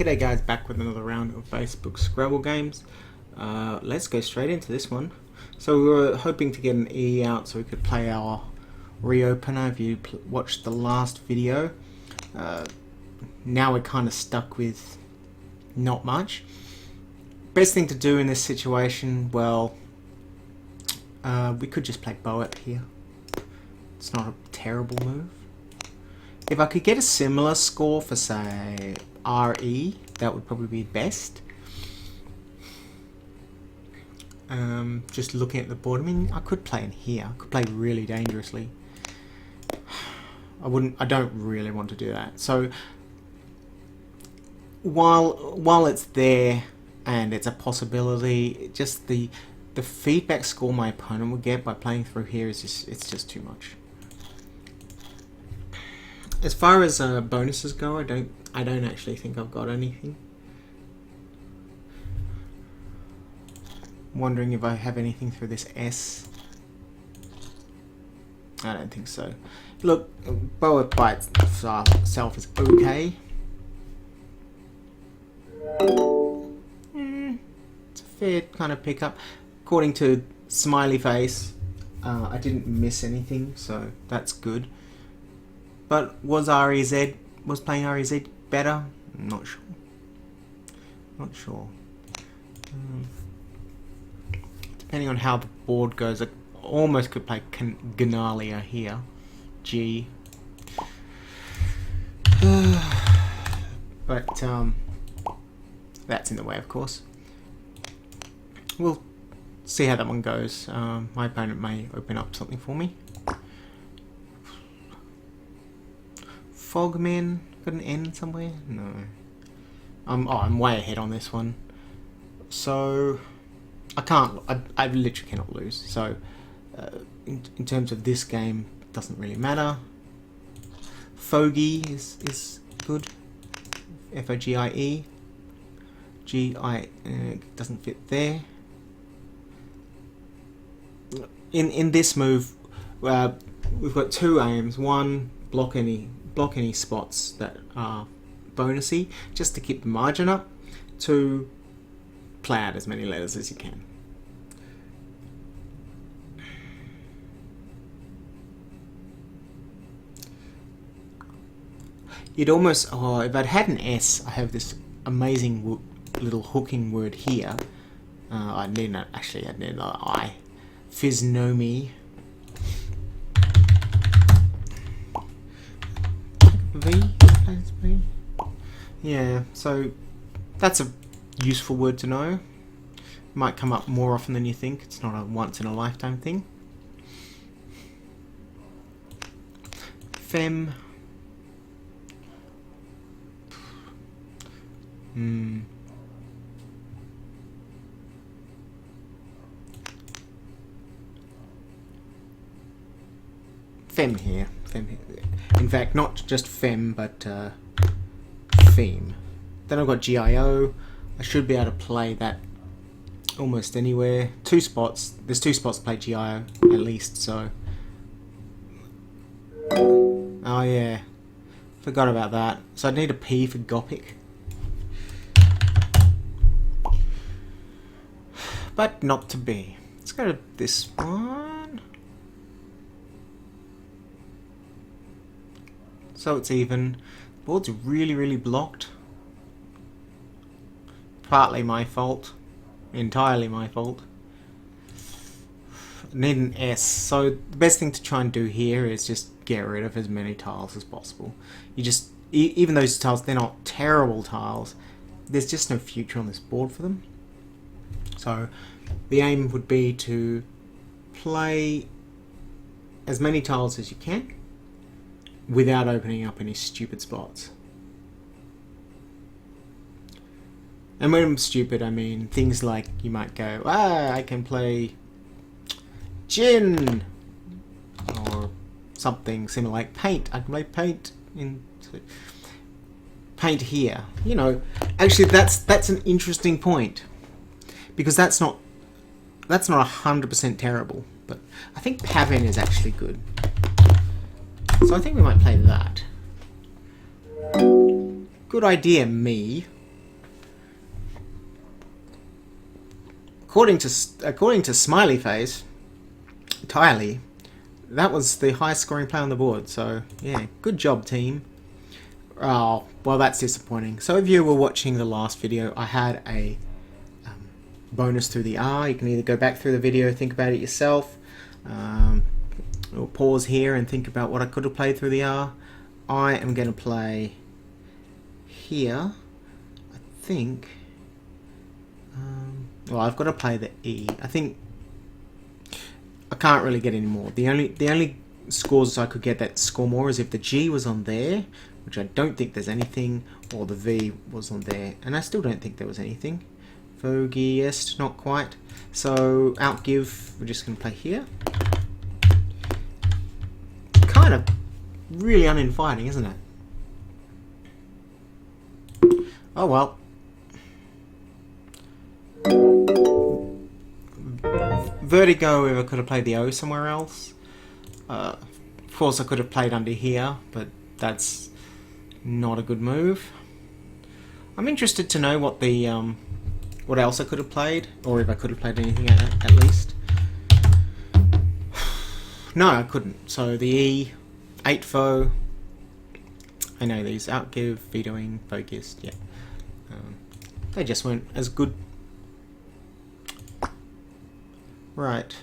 G'day guys, back with another round of Facebook Scrabble games. Let's go straight into this one. So we were hoping to get an E out so we could play our reopener. If you watched the last video, now we're kind of stuck with not much. Best thing to do in this situation, well, we could just play Boet here. It's not a terrible move. If I could get a similar score for, say, RE, that would probably be best. Just looking at the board, I mean, I could play in here. I could play really dangerously. I don't really want to do that. So while it's there and it's a possibility, just the feedback score my opponent will get by playing through here is it's just too much. As far as bonuses go, I don't actually think I've got anything. Wondering if I have anything through this S. I don't think so. Look, Boet by itself is okay. It's a fair kind of pickup. According to Smiley Face, I didn't miss anything, so that's good. But was playing REZ better? I'm not sure. Not sure. Depending on how the board goes, I almost could play Ganalia here. G. But that's in the way, of course. We'll see how that one goes. My opponent may open up something for me. Fogman, got an N somewhere? No. I'm way ahead on this one. So I literally cannot lose. So in terms of this game, it doesn't really matter. Fogey is good. F-O-G-I-E. G-I doesn't fit there. In this move, we've got two aims. One, block any spots that are bonusy, just to keep the margin up. Two, play out as many letters as you can. You'd almost, if I'd had an S, I have this amazing little hooking word here. I need an I. Physiognomy. V? Yeah, so that's a useful word to know. Might come up more often than you think. It's not a once in a lifetime thing. Fem. Fem here. In fact, not just fem, but theme. Then I've got GIO. I should be able to play that almost anywhere. Two spots. There's two spots to play GIO at least. So, oh yeah, forgot about that. So I'd need a P for Gothic, but not to be. Let's go to this one. So it's even. The board's really blocked. Partly my fault. Entirely my fault. I need an S. So the best thing to try and do here is just get rid of as many tiles as possible. You just, even those tiles, they're not terrible tiles. There's just no future on this board for them. So the aim would be to play as many tiles as you can without opening up any stupid spots. And when I'm stupid, I mean things like you might go, I can play gin, or something similar like paint. I can play paint paint here. You know, actually that's an interesting point, because that's not 100% terrible, but I think Pavin is actually good. So I think we might play that. Good idea, me. according to Smiley Face, entirely, that was the highest scoring player on the board. So yeah, good job, team. Oh, well, that's disappointing. So if you were watching the last video, I had a bonus through the R. You can either go back through the video, think about it yourself, or pause here and think about what I could have played through the R. I am going to play here, I think. Well, I've got to play the E. I think I can't really get any more. The only scores I could get that score more is if the G was on there, which I don't think there's anything, or the V was on there, and I still don't think there was anything. Vogiest, not quite. So outgive, we're just going to play here. Kind of really uninviting, isn't it? Oh well. Vertigo, if I could have played the O somewhere else. Of course I could have played under here, but that's not a good move. I'm interested to know what the what else I could have played, or if I could have played anything at least. No, I couldn't. So the E, 8 foe. I know these. Outgive, vetoing, focused, yeah. They just weren't as good. Right.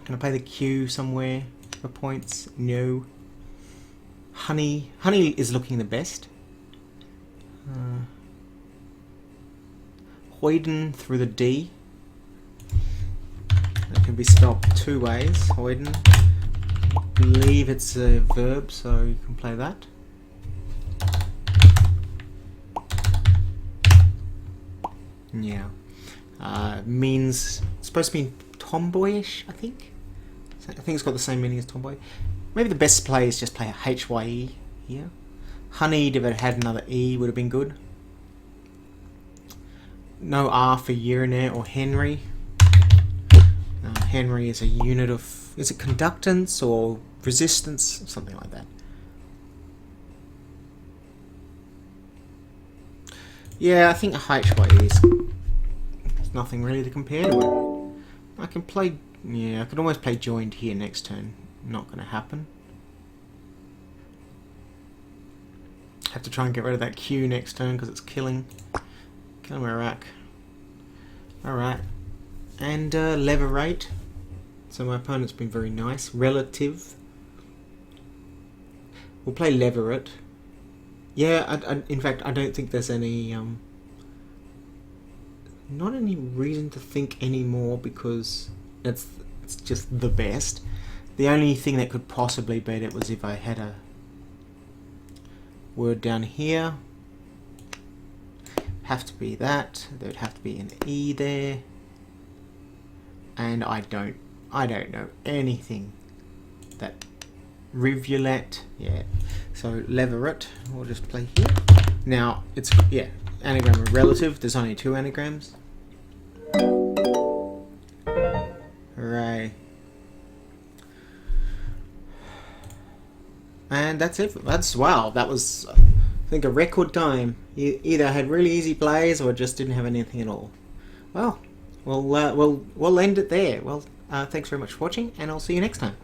Can I play the Q somewhere for points? No. Honey. Honey is looking the best. Hoiden through the D. That can be spelled two ways. Hoiden. I believe it's a verb, so you can play that. Yeah. Means supposed to mean tomboyish, I think. I think it's got the same meaning as tomboy. Maybe the best play is just play a HYE here. Honeyed, if it had another E, would have been good. No R for urinary or Henry. Henry is a unit of, is it conductance or resistance? Something like that. Yeah, I think a HYE is, there's nothing really to compare to it. I can play, yeah, I could almost play joined here next turn. Not going to happen. Have to try and get rid of that Q next turn because it's killing my rack. Alright. And leverate. So my opponent's been very nice. Relative. We'll play leverate. Yeah, in fact, I don't think there's any... not any reason to think anymore because it's just the best. The only thing that could possibly beat it was if I had a word down here. Have to be that. There'd have to be an E there. And I don't know anything that rivulet. Yeah. So leverette. We'll just play here. Now it's, yeah, anagram of relative. There's only 2 anagrams. Hooray. And that's it. That's, wow, that was, I think, a record time. Either I had really easy plays or just didn't have anything at all. Well, we'll end it there. Well, thanks very much for watching, and I'll see you next time.